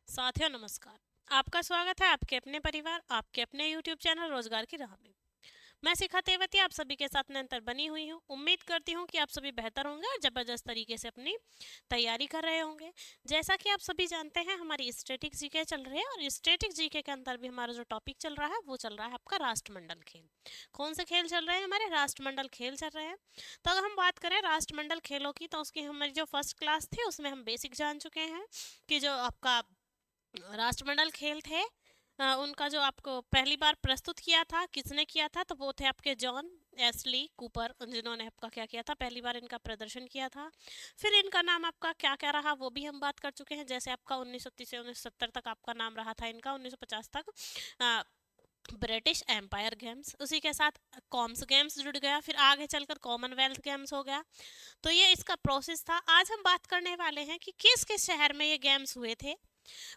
साथियों नमस्कार। आपका स्वागत है आपके अपने परिवार, आपके अपने यूट्यूब चैनल रोजगार की राह में। मैं शिखा तेवती आप सभी के साथ निरंतर बनी हुई हूँ। उम्मीद करती हूँ कि आप सभी बेहतर होंगे और जबरदस्त तरीके से अपनी तैयारी कर रहे होंगे। जैसा कि आप सभी जानते हैं हमारी स्टैटिक जीके चल रही है और स्टैटिक जीके के अंदर भी हमारा जो टॉपिक चल रहा है वो चल रहा है आपका राष्ट्रमंडल खेल। कौन से खेल चल रहे हैं? हमारे राष्ट्रमंडल खेल चल रहे हैं। तो अगर हम बात करें राष्ट्रमंडल खेलों की तो उसकी हमारी जो फर्स्ट क्लास थी उसमें हम बेसिक जान चुके हैं कि जो आपका राष्ट्रमंडल खेल थे उनका जो आपको पहली बार प्रस्तुत किया था किसने किया था, तो वो थे आपके जॉन एस्ली कूपर, जिन्होंने आपका क्या किया था, पहली बार इनका प्रदर्शन किया था। फिर इनका नाम आपका क्या क्या रहा वो भी हम बात कर चुके हैं। जैसे आपका 1930 से 1970 तक आपका नाम रहा था इनका, 1950 तक ब्रिटिश एम्पायर गेम्स, उसी के साथ कॉम्स गेम्स जुड़ गया, फिर आगे चलकर कॉमनवेल्थ गेम्स हो गया। तो ये इसका प्रोसेस था। आज हम बात करने वाले हैं कि किस किस शहर में ये गेम्स हुए थे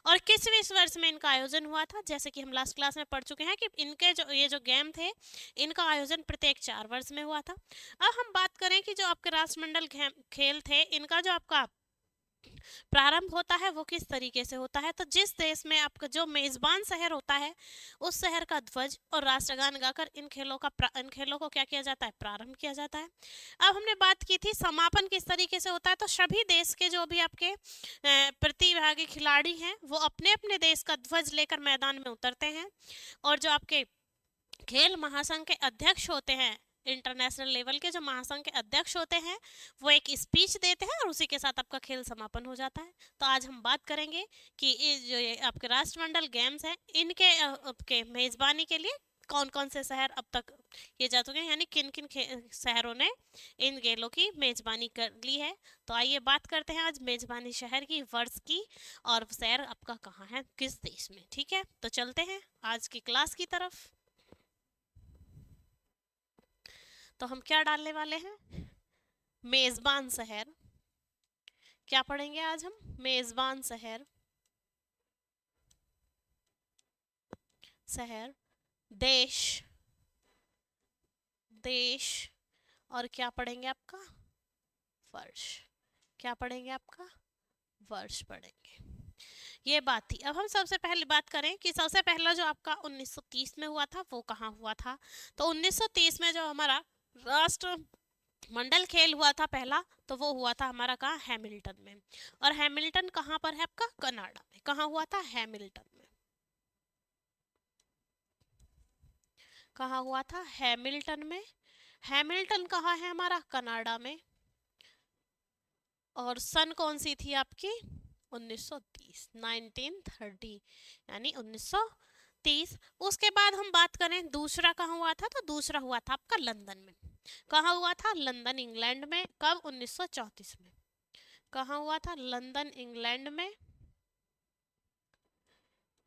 और किसवें वर्ष में इनका आयोजन हुआ था। जैसे कि हम लास्ट क्लास में पढ़ चुके हैं कि इनके जो ये जो गेम थे इनका आयोजन प्रत्येक 4 वर्ष में हुआ था। अब हम बात करें कि जो आपके राष्ट्रमंडल खेल थे इनका जो आपका प्रारंभ होता है वो किस तरीके से होता है। तो जिस देश में आपका जो मेजबान शहर होता है उस शहर का ध्वज और राष्ट्रगान गाकर इन खेलों को क्या किया जाता है, प्रारंभ किया जाता है। अब हमने बात की थी समापन किस तरीके से होता है। तो सभी देश के जो भी आपके प्रतिभागी खिलाड़ी हैं वो अपने अपने देश का ध्वज लेकर मैदान में उतरते हैं और जो आपके खेल महासंघ के अध्यक्ष होते हैं, इंटरनेशनल लेवल के जो महासंघ के अध्यक्ष होते हैं, वो एक स्पीच देते हैं और उसी के साथ आपका खेल समापन हो जाता है। तो आज हम बात करेंगे कि ये आपके राष्ट्रमंडल गेम्स हैं इनके आपके मेजबानी के लिए कौन कौन से शहर अब तक ये जा चुके हैं, यानी किन किन शहरों ने इन खेलों की मेजबानी कर ली है। तो आइए बात करते हैं आज मेजबानी शहर की, वर्ष की, और शहर आपका कहाँ है, किस देश में। ठीक है, तो चलते हैं आज की क्लास की तरफ। तो हम क्या डालने वाले हैं? मेजबान शहर। क्या पढ़ेंगे आज हम? मेजबान शहर, शहर, देश, देश, और क्या पढ़ेंगे आपका? वर्ष। क्या पढ़ेंगे आपका? वर्ष पढ़ेंगे। ये बात थी। अब हम सबसे पहले बात करें कि सबसे पहला जो आपका 1930 में हुआ था वो कहाँ हुआ था। तो 1930 में जो हमारा राष्ट्र मंडल खेल हुआ था पहला, तो वो हुआ था हमारा कहाँ? हैमिल्टन में। और हैमिल्टन कहाँ पर है आपका? कनाडा में। कहाँ हुआ था? हैमिल्टन में। कहाँ हुआ था? हैमिल्टन में। हैमिल्टन कहाँ है हमारा? कनाडा में। और सन कौन सी थी आपकी? 1930, 1930, यानी 1930। उसके बाद हम बात करें दूसरा कहाँ हुआ था, तो दूसरा हुआ था आपका लंदन में। कहाँ हुआ था? लंदन इंग्लैंड में। कब? 1934 में। कहाँ हुआ था? लंदन इंग्लैंड में।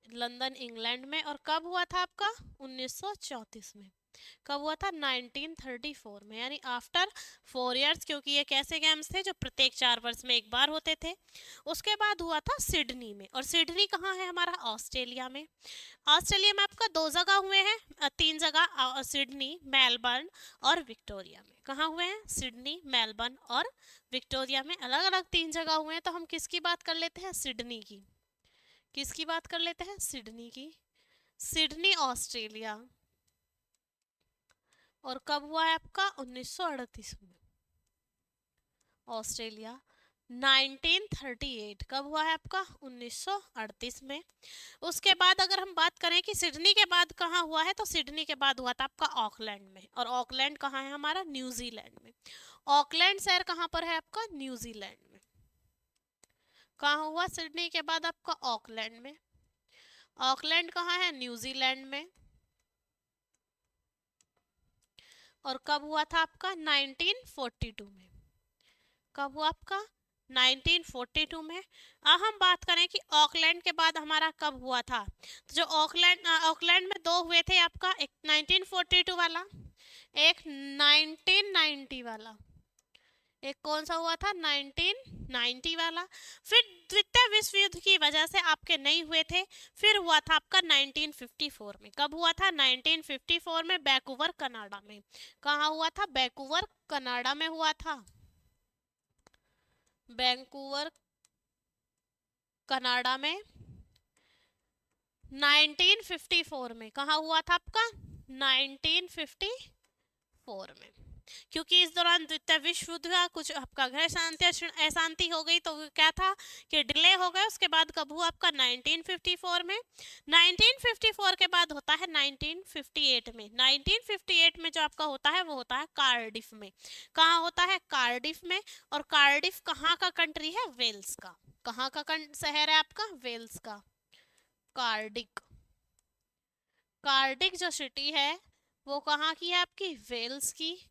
लंदन इंग्लैंड में। और कब हुआ था आपका? 1934 में। कब हुआ था? 1934 में, यानी आफ्टर 4 इयर्स, क्योंकि ये कैसे गेम्स थे जो प्रत्येक 4 वर्ष में एक बार होते थे। उसके बाद हुआ था सिडनी में। और सिडनी कहाँ है हमारा? ऑस्ट्रेलिया में। ऑस्ट्रेलिया में आपका 2 जगह हुए हैं, 3 जगह, सिडनी, मेलबर्न और विक्टोरिया में। कहाँ हुए हैं? सिडनी, मेलबर्न और विक्टोरिया में अलग अलग 3 जगह हुए हैं। तो हम किसकी बात कर लेते हैं? सिडनी की। किसकी बात कर लेते हैं? सिडनी की। Sydney Australia. और कब हुआ है आपका? 1938 में। ऑस्ट्रेलिया। 1938 कब हुआ है आपका? 1938 में। उसके बाद अगर हम बात करें कि सिडनी के बाद कहाँ हुआ है, तो सिडनी के बाद हुआ था आपका ऑकलैंड में। और ऑकलैंड कहाँ है हमारा? न्यूजीलैंड में। ऑकलैंड शहर कहाँ पर है आपका? न्यूजीलैंड में। कहाँ हुआ सिडनी के बाद आपका? ऑकलैंड में। ऑकलैंड कहाँ है? न्यूजीलैंड में। और कब हुआ था आपका? 1942 में। कब हुआ आपका? 1942 में। अब हम बात करें कि ऑकलैंड के बाद हमारा कब हुआ था, तो जो ऑकलैंड में 2 हुए थे आपका, एक 1942 वाला, एक 1990 वाला। एक कौन सा हुआ था? 1990 वाला। फिर द्वितीय विश्व युद्ध की वजह से आपके नहीं हुए थे। फिर हुआ था आपका 1954 में। कब हुआ था? 1954 में, वैंकूवर कनाडा में। कहाँ हुआ था? वैंकूवर कनाडा में हुआ था। वैंकूवर कनाडा में। 1954 में। कहाँ हुआ था आपका? 1954 में। क्योंकि इस दौरान द्वितीय विश्व युद्ध हुआ, कुछ आपका ग्रह शांति अशांति हो गई, तो क्या था कि डिले हो गया। उसके बाद कब हुआ आपका? 1954 में। 1954 के बाद होता है 1958 में। 1958 में जो आपका होता है वो होता है कार्डिफ में। कहाँ होता है? कार्डिफ में। और कार्डिफ कहाँ का कंट्री है? वेल्स का। कहाँ का शहर है आपका? वेल्स का। कार्डिक। कार्डिक जो सिटी है वो कहाँ की है आपकी? वेल्स की।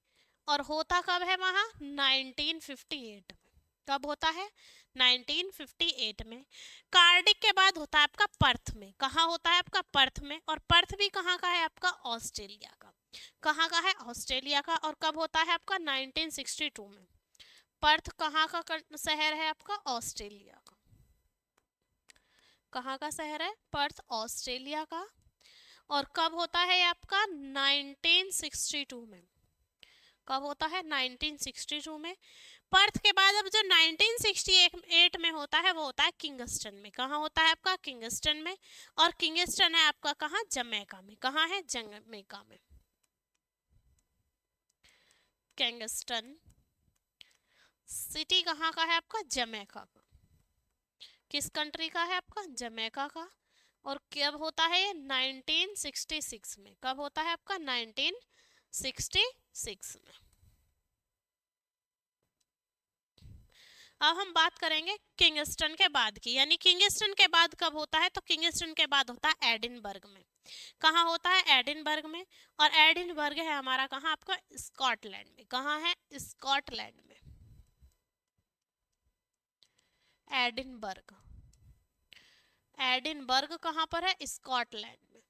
और होता कब है वहां? 1958 में। कब होता है? 1958 में। कार्डिक के बाद होता है आपका पर्थ में। कहाँ होता है आपका? पर्थ में। और पर्थ भी कहाँ का है आपका? ऑस्ट्रेलिया का। कहाँ का है? ऑस्ट्रेलिया का। और कब होता है आपका? 1962 में। पर्थ कहाँ का शहर है आपका? ऑस्ट्रेलिया का। कहाँ का शहर है? पर्थ ऑस्ट्रेलिया का। और कब होता है आपका? 1962 में। कब होता है? 1962 में। पर्थ के बाद अब जो 1968 में होता है वो होता है किंगस्टन में। कहाँ होता है आपका? किंगस्टन में। और किंगस्टन है आपका कहाँ? जमैका में। कहाँ है? जमैका में। किंगस्टन सिटी कहाँ का है आपका? जमैका का। किस कंट्री का है आपका? जमैका का। और कब होता है ये? 1966 में। कब होता है आपका? 1966 में। अब हम बात करेंगे किंगस्टन के बाद की, यानी किंगस्टन के बाद कब होता है? तो किंगस्टन के बाद होता है एडिनबर्ग में। कहाँ होता है? एडिनबर्ग में। और एडिनबर्ग है हमारा कहाँ आपका? स्कॉटलैंड में। कहाँ है? स्कॉटलैंड में। एडिनबर्ग। एडिनबर्ग कहाँ पर है? स्कॉटलैंड में।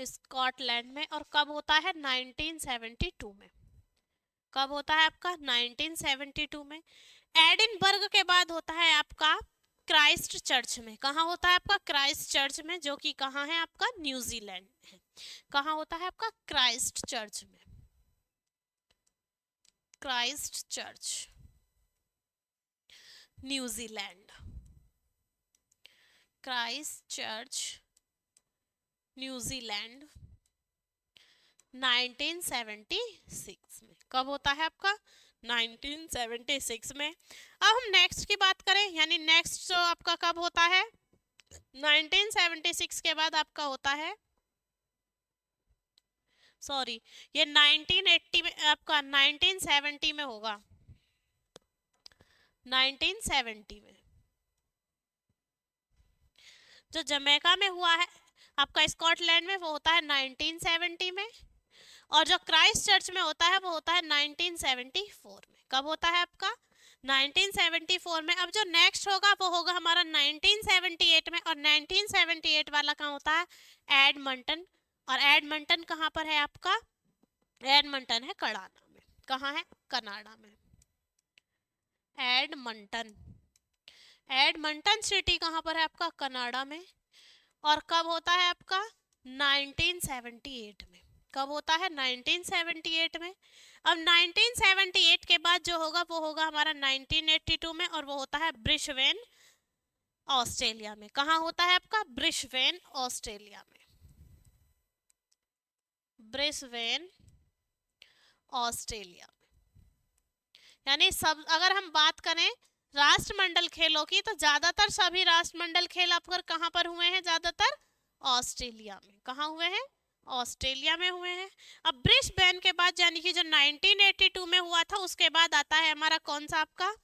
स्कॉटलैंड में। और कब होता है? 1972 में। कब होता है आपका? 1972 में। एडिनबर्ग के बाद होता है आपका क्राइस्ट चर्च में। कहाँ होता है आपका? क्राइस्ट चर्च में, जो कि कहाँ है आपका? न्यूजीलैंड में है। कहाँ होता है आपका? क्राइस्ट चर्च में। Christ church, New Zealand. Christ church, New Zealand, 1976 में। कब होता है आपका? 1976 में। अब हम नेक्स्ट की बात करें, यानी नेक्स्ट जो आपका कब होता है? 1976 के बाद आपका होता है, सॉरी, ये 1980 में आपका 1970 में होगा। 1970 में जो जमैका में हुआ है आपका स्कॉटलैंड में, वो होता है 1970 में। और जो क्राइस्ट चर्च में होता है वो होता है 1974 में। कब होता है आपका? 1974 में। अब जो नेक्स्ट होगा वो होगा हमारा 1978 में। और 1978 वाला कहाँ होता है? एडमंटन। और एडमंटन कहाँ पर है आपका? एडमंटन है कनाडा में। कहाँ है? कनाडा में। एडमंटन। एडमंटन सिटी कहाँ पर है आपका? कनाडा में। और कब होता है आपका? 1978 में। कब होता है? 1978 में। अब 1978 के बाद जो होगा वो होगा हमारा 1982 में। और वो होता है ब्रिस्बेन, ऑस्ट्रेलिया में। कहाँ होता है आपका? ब्रिस्बेन, ऑस्ट्रेलिया में। ब्रिस्बेन, ऑस्ट्रेलिया में। यानी सब, अगर हम बात करें राष्ट्रमंडल खेलों की, तो ज्यादातर सभी राष्ट्रमंडल खेल आपकर कहाँ पर हुए हैं? ज्यादातर ऑस्ट्रेलिया में। कहाँ हुए हैं? ऑस्ट्रेलिया में हुए हैं। अब ब्रिस्बेन के बाद, यानी कि जो 1982 में हुआ था, उसके बाद आता है हमारा कौन सा आपका?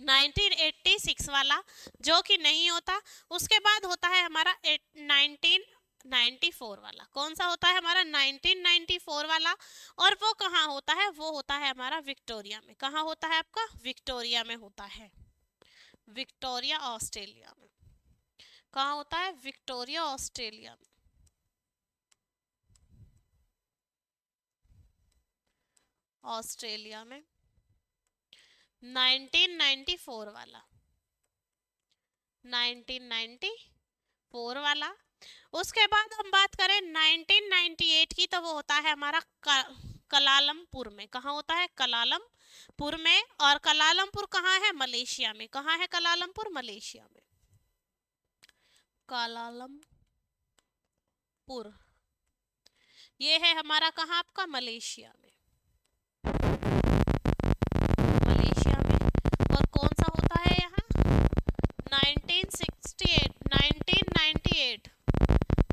1986 वाला, जो कि नहीं होता। उसके बाद होता है हमारा 1994 वाला। कौन सा होता है हमारा? 1994 वाला। और वो कहाँ होता है? वो होता है हमारा विक्टोरिया में। कहाँ होता है आपका? विक्टोरिया में होता है। विक्टोरिया, ऑस्ट्रेलिया में। कहाँ होता है? विक्टोरिया, ऑस्ट्रेलिया में। ऑस्ट्रेलिया में 1994 वाला। 1994 वाला। उसके बाद हम बात करें 1998 की, तो वो होता है हमारा कलालमपुर में। कहाँ होता है? कलालम पुर में, और कलालमपुर कहाँ है? मलेशिया में। कहाँ है कलालमपुर? मलेशिया में। कलालमपुर ये है हमारा कहाँ? आपका मलेशिया में। मलेशिया में। और कौन सा होता है यहाँ? 1968 1998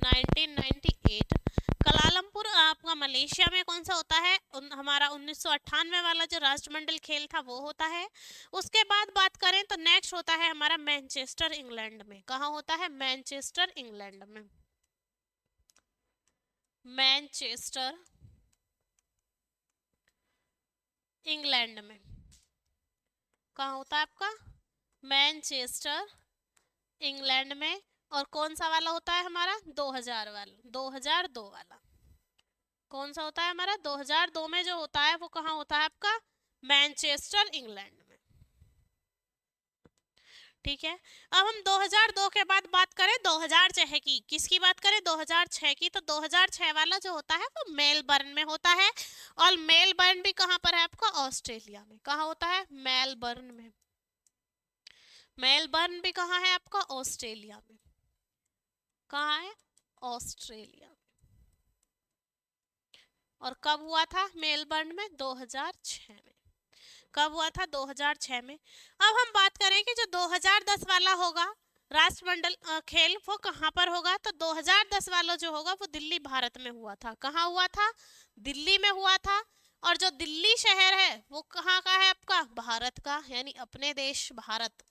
1998 कलालमपुर आपका मलेशिया में कौन सा होता है? हमारा 1998 वाला जो राष्ट्रमंडल खेल था वो होता है। उसके बाद बात करें तो नेक्स्ट होता है हमारा मैनचेस्टर, इंग्लैंड में। कहाँ होता है? मैनचेस्टर, इंग्लैंड में। मैनचेस्टर, इंग्लैंड में। कहाँ होता है आपका? मैनचेस्टर, इंग्लैंड में। और कौन सा वाला होता है हमारा? 2000 वाला, 2002 वाला। कौन सा होता है हमारा? 2002 में जो होता है वो कहाँ होता है आपका? मैनचेस्टर, इंग्लैंड में। ठीक है। अब हम 2002 के बाद बात करें 2006 की। किसकी बात करें? 2006 की। तो 2006 वाला जो होता है वो मेलबर्न में होता है। और मेलबर्न भी कहाँ पर है आपका? ऑस्ट्रेलिया में। कहाँ होता है? मेलबर्न में। मेलबर्न भी कहाँ है आपका? ऑस्ट्रेलिया में। कहाँ है? ऑस्ट्रेलिया में। और कब हुआ था मेलबर्न में? 2006 में। कब हुआ था? 2006 में। अब हम बात करें कि जो 2010 वाला होगा राष्ट्रमंडल खेल, वो कहाँ पर होगा? तो 2010 वाला जो होगा वो दिल्ली, भारत में हुआ था। कहाँ हुआ था? दिल्ली में हुआ था। और जो दिल्ली शहर है वो कहाँ का है आपका? भारत का, यानी अपने देश भारत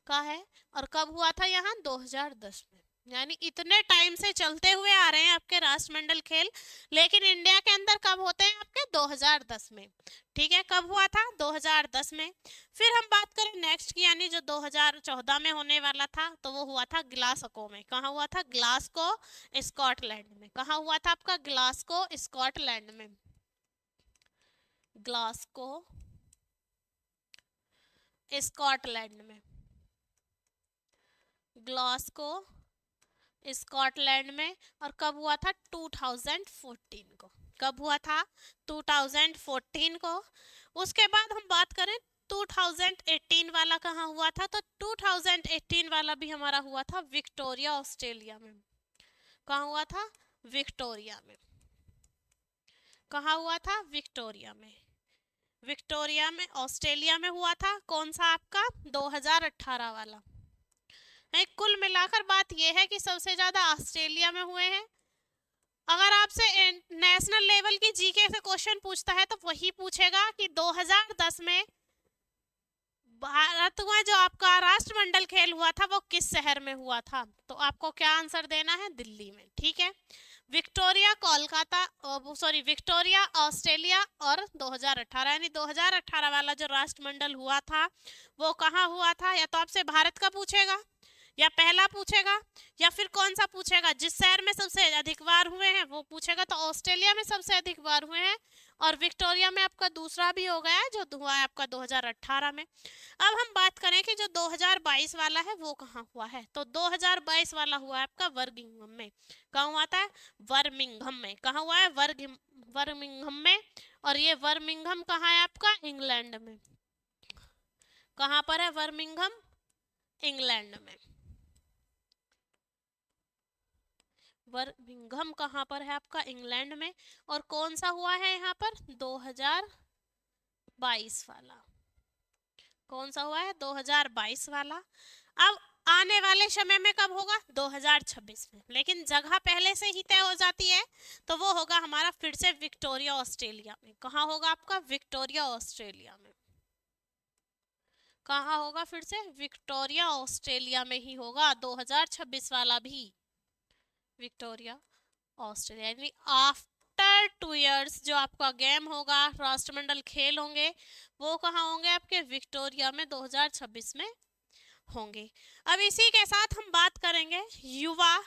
का है। और कब हुआ था यहाँ? 2010 में। यानी इतने टाइम से चलते हुए आ रहे हैं आपके राष्ट्रमंडल खेल, लेकिन इंडिया के अंदर कब होते हैं आपके? 2010 में। ठीक है, कब हुआ था? 2010 में। फिर हम बात करें नेक्स्ट की, यानी जो 2014 में होने वाला था, तो वो हुआ था ग्लासगो में। कहाँ हुआ था? ग्लासगो, स्कॉटलैंड में। कहाँ हुआ था आपका? ग्लासगो, स्कॉटलैंड में। ग्लासगो, स्कॉटलैंड में। ग्लासगो, स्कॉटलैंड में। और कब हुआ था? 2014 को। कब हुआ था? 2014 को। उसके बाद हम बात करें 2018 वाला कहाँ हुआ था? तो 2018 वाला भी हमारा हुआ था विक्टोरिया, ऑस्ट्रेलिया में। कहाँ हुआ था? विक्टोरिया में। कहाँ हुआ था? विक्टोरिया में। विक्टोरिया में, ऑस्ट्रेलिया में हुआ था। कौन सा आपका? 2018 वाला। कुल मिलाकर बात यह है कि सबसे ज्यादा ऑस्ट्रेलिया में हुए हैं। अगर आपसे नेशनल लेवल की जीके से क्वेश्चन पूछता है तो वही पूछेगा कि 2010 में भारत में जो आपका राष्ट्रमंडल खेल हुआ था वो किस शहर में हुआ था। तो आपको क्या आंसर देना है? दिल्ली में। ठीक है। Victoria, Kolkata, sorry Victoria, Australia, और 2018, यानी 2018 वाला जो राष्ट्रमंडल हुआ था वो कहाँ हुआ था? या तो आपसे भारत का पूछेगा, या पहला पूछेगा, या फिर कौन सा पूछेगा? जिस शहर में सबसे अधिक बार हुए हैं वो पूछेगा। तो ऑस्ट्रेलिया में सबसे अधिक बार हुए हैं, और विक्टोरिया में आपका दूसरा भी हो गया है जो हुआ है आपका 2018 में। अब हम बात करें कि जो 2022 वाला है वो कहाँ हुआ है। तो 2022 वाला हुआ है आपका बर्मिंघम में। कहाँ हुआ था? बर्मिंघम में। कहाँ हुआ है? बर्मिंघम में। और ये बर्मिंघम कहाँ है आपका? इंग्लैंड में। कहाँ पर है बर्मिंघम? इंग्लैंड में। बर्मिंघम कहाँ पर है आपका? इंग्लैंड में। और कौन सा हुआ है यहाँ पर? 2022 वाला। कौन सा हुआ है? 2022 वाला। अब आने वाले समय में कब होगा? 2026 में। लेकिन जगह पहले से ही तय हो जाती है, तो वो होगा हमारा फिर से विक्टोरिया, ऑस्ट्रेलिया में। कहाँ होगा आपका? विक्टोरिया, ऑस्ट्रेलिया में। कहाँ होगा? फिर से विक्टोरिया, ऑस्ट्रेलिया में ही होगा 2026 वाला भी। विक्टोरिया, ऑस्ट्रेलिया, यानी आफ्टर 2 इयर्स जो आपका गेम होगा, राष्ट्रमंडल खेल होंगे, वो कहाँ होंगे? आपके विक्टोरिया में 2026 में होंगे। अब इसी के साथ हम बात करेंगे युवा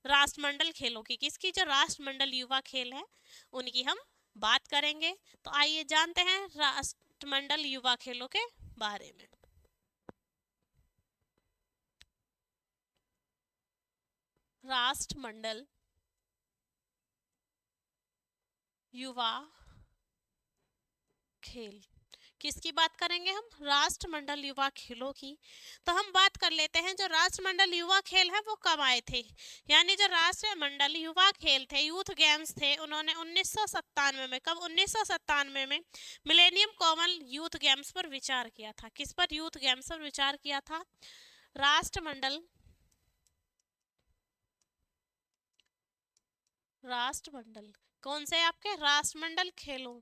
राष्ट्रमंडल खेलों की। किसकी? जो राष्ट्रमंडल युवा खेल है उनकी हम बात करेंगे। तो आइए जानते हैं राष्ट्रमंडल युवा खेलों के बारे में। राष्ट्रमंडल युवा खेल किसकी बात करेंगे हम? राष्ट्रमंडल युवा खेलों की। तो हम बात कर लेते हैं जो राष्ट्रमंडल युवा खेल है वो कब आए थे। यानी जो राष्ट्रमंडल युवा खेल थे, यूथ गेम्स थे, उन्होंने 1997 में, कब? 1997 में मिलेनियम कॉमन यूथ गेम्स पर विचार किया था। किस पर यूथ गेम्स पर विचार किया था? राष्ट्रमंडल राष्ट्रमंडल कौन से आपके? राष्ट्रमंडल खेलों।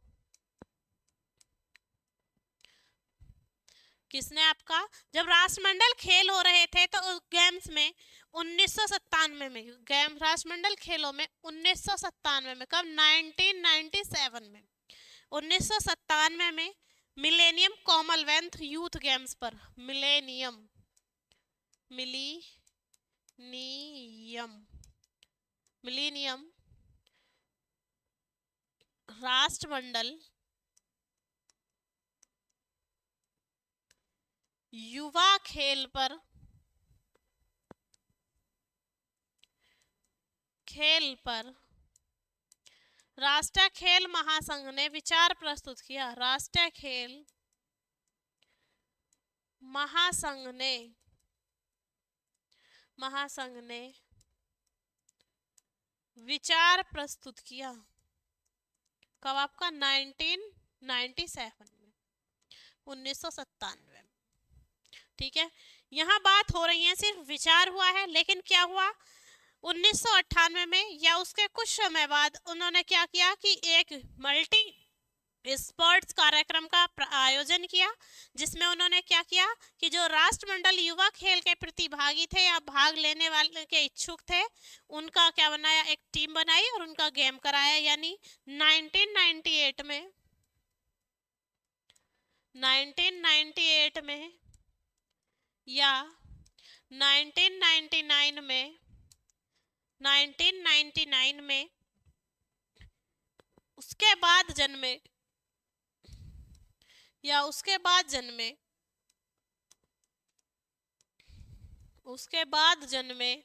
किसने आपका? जब राष्ट्रमंडल खेल हो रहे थे तो उस गेम्स में 1997 में, गेम राष्ट्रमंडल खेलों में 1997 में, कब? 1997 में, 1997 में मिलेनियम कॉमनवेल्थ यूथ गेम्स पर, मिलेनियम मिलीनियम मिलीनियम राष्ट्रमंडल युवा खेल पर राष्ट्रीय खेल महासंघ ने विचार प्रस्तुत किया। राष्ट्रीय खेल महासंघ ने विचार प्रस्तुत किया। कब आपका? 1997 में, 1997 में। ठीक है, यहाँ बात हो रही है सिर्फ विचार हुआ है, लेकिन क्या हुआ 1998 में या उसके कुछ समय बाद उन्होंने क्या किया कि एक मल्टी स्पोर्ट्स कार्यक्रम का आयोजन किया, जिसमें उन्होंने क्या किया कि जो राष्ट्रमंडल युवा खेल के प्रतिभागी थे या भाग लेने वाले के इच्छुक थे, उनका क्या बनाया? एक टीम बनाई और उनका गेम कराया। यानी 1998 में 1998 में या 1999 में 1999 में उसके बाद जन्मे या उसके बाद जन्मे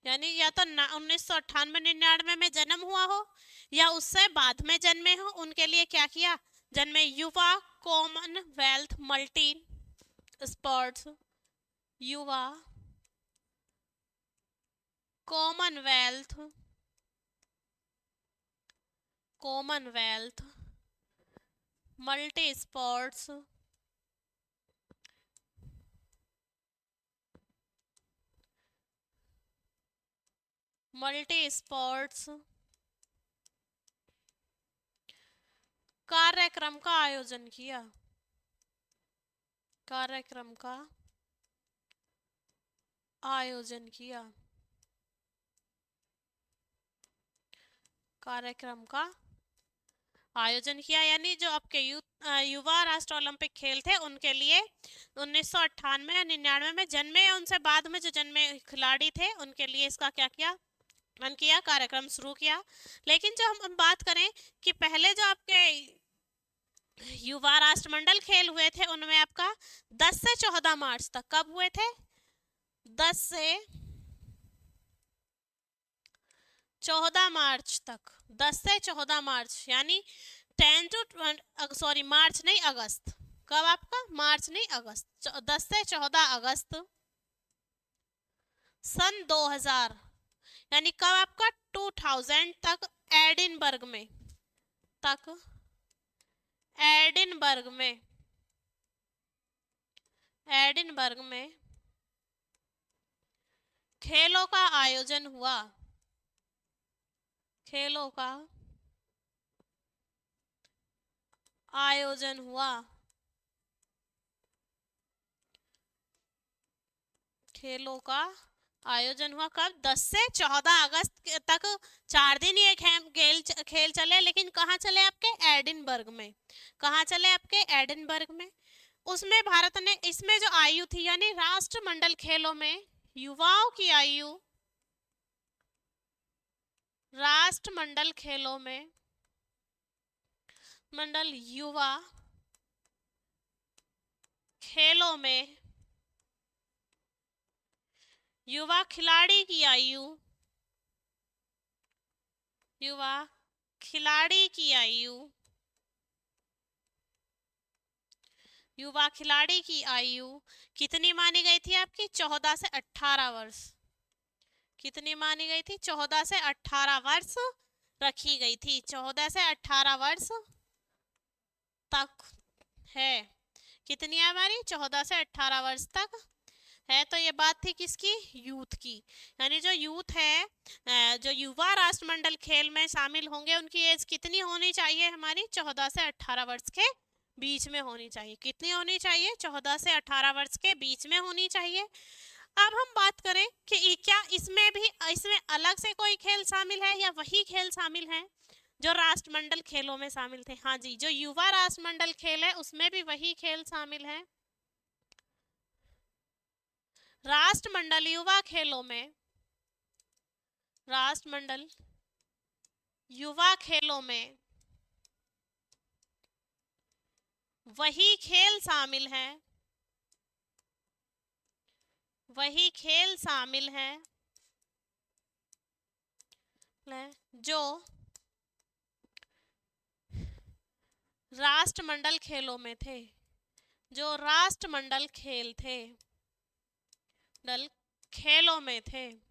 यानी या तो 1998-99 में जन्म हुआ हो या उससे बाद में जन्मे हो, उनके लिए क्या किया? जन्मे युवा कॉमनवेल्थ मल्टी स्पोर्ट्स युवा कॉमनवेल्थ मल्टी स्पोर्ट्स कार्यक्रम का आयोजन किया। कार्यक्रम का आयोजन किया। यानी जो आपके युवा राष्ट्र ओलंपिक खेल थे उनके लिए 1998 या 99 में जन्मे या उनसे बाद में जो जन्मे खिलाड़ी थे उनके लिए इसका क्या किया? कार्यक्रम शुरू किया। लेकिन जो हम बात करें कि पहले जो आपके युवा राष्ट्रमंडल खेल हुए थे उनमें आपका 10 से 14 मार्च तक, कब हुए थे? 10 से 14 मार्च तक, 10 से 14 मार्च, यानी 10 टू सॉरी मार्च नहीं अगस्त। कब आपका? मार्च नहीं अगस्त। 10 से 14 अगस्त सन 2000, यानी कब आपका? 2000 तक एडिनबर्ग में खेलों का आयोजन हुआ। खेलों का आयोजन हुआ कब? 10 से 14 अगस्त तक 4 दिन ये खेल चले। लेकिन कहाँ चले? आपके एडिनबर्ग में। कहाँ चले? आपके एडिनबर्ग में। उसमें भारत ने, इसमें जो आयु थी, यानी राष्ट्रमंडल खेलों में युवाओं की आयु, राष्ट्रमंडल खेलों में युवा खेलों में युवा खिलाड़ी की आयु, युवा खिलाड़ी की आयु, युवा खिलाड़ी की आयु कितनी मानी गई थी आपकी? 14 से 18 वर्ष। कितनी मानी गई थी? 14 से 18 वर्ष रखी गई थी। 14 से 18 वर्ष तक है। कितनी है हमारी? 14 से 18 वर्ष तक है। तो ये बात थी किसकी? यूथ की। यानी जो यूथ है, जो युवा राष्ट्रमंडल खेल में शामिल होंगे, उनकी एज कितनी होनी चाहिए हमारी? 14 से 18 वर्ष के बीच में होनी चाहिए। कितनी होनी चाहिए? 14 से 18 वर्ष के बीच में होनी चाहिए। अब हम बात करें कि क्या इसमें अलग से कोई खेल शामिल है या वही खेल शामिल है जो राष्ट्रमंडल खेलों में शामिल थे? हाँ जी, जो युवा राष्ट्रमंडल खेल है उसमें भी वही खेल शामिल है। राष्ट्रमंडल युवा खेलों में, राष्ट्रमंडल युवा खेलों में वही खेल शामिल है, वही खेल शामिल है जो राष्ट्रमंडल खेलों में थे, जो राष्ट्रमंडल खेल थे, दल खेलों में थे,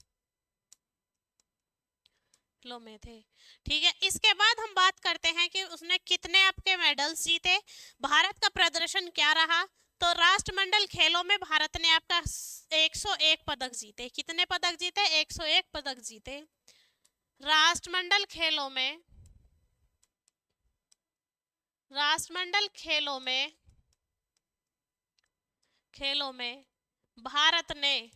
खेलों में थे। ठीक है, इसके बाद हम बात करते हैं कि उसने कितने आपके मेडल्स जीते, भारत का प्रदर्शन क्या रहा। तो राष्ट्रमंडल खेलों में भारत ने आपका 101 पदक जीते। कितने पदक जीते? 101 पदक जीते। राष्ट्रमंडल खेलों में, राष्ट्रमंडल खेलों में, खेलों में भारत ने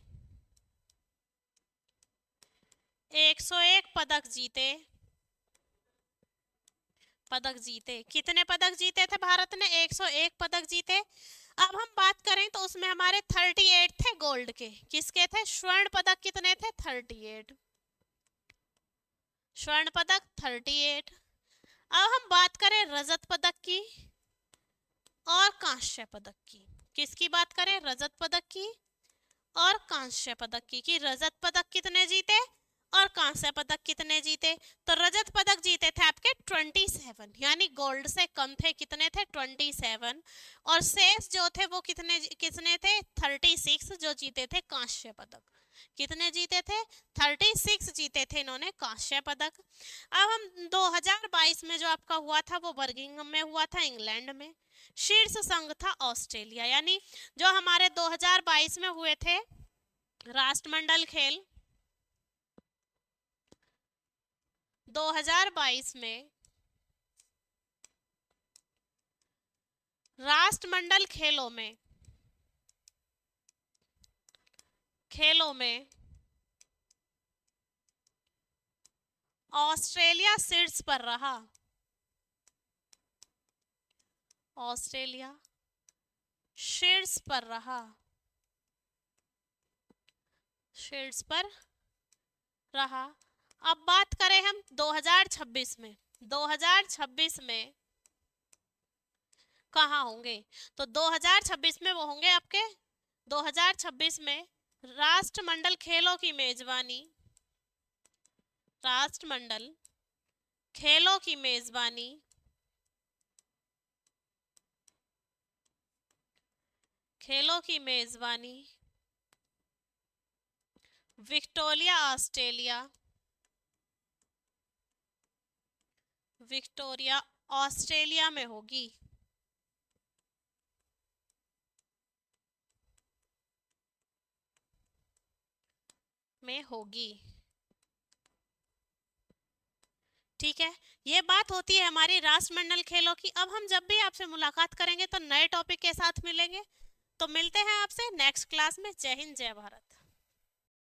101 पदक जीते। पदक जीते। कितने पदक जीते थे भारत ने? 101 पदक जीते। अब हम बात करें तो उसमें हमारे 38 थे गोल्ड के। किसके थे? स्वर्ण पदक कितने थे? 38। स्वर्ण पदक 38। अब हम बात करें रजत पदक की और कांस्य पदक की। किसकी बात करें? रजत पदक की और कांस्य पदक की। कि रजत पदक कितने जीते और कांस्य पदक कितने जीते? तो रजत पदक जीते थे आपके 27, यानी गोल्ड से कम थे। कितने थे? 27। और शेष जो थे वो कितने थे? 36 जो जीते थे कांस्य पदक। कितने जीते थे? 36 जीते थे इन्होंने कांस्य पदक। अब हम 2022 में जो आपका हुआ था वो बर्मिंघम में हुआ था, इंग्लैंड में। शीर्ष संघ था ऑस्ट्रेलिया। यानी जो हमारे 2022 में हुए थे राष्ट्रमंडल खेल, 2022 में राष्ट्रमंडल खेलों में ऑस्ट्रेलिया शीर्ष पर रहा। ऑस्ट्रेलिया शीर्ष पर रहा, शीर्ष पर रहा। अब बात करें हम 2026 में, 2026 में कहाँ होंगे? तो 2026 में वो होंगे आपके, 2026 में राष्ट्रमंडल खेलों की मेजबानी, राष्ट्रमंडल खेलों की मेजबानी विक्टोरिया ऑस्ट्रेलिया, विक्टोरिया ऑस्ट्रेलिया में होगी। ठीक है, ये बात होती है हमारी राष्ट्रमंडल खेलों की। अब हम जब भी आपसे मुलाकात करेंगे तो नए टॉपिक के साथ मिलेंगे। तो मिलते हैं आपसे नेक्स्ट क्लास में। जय हिंद, जय भारत।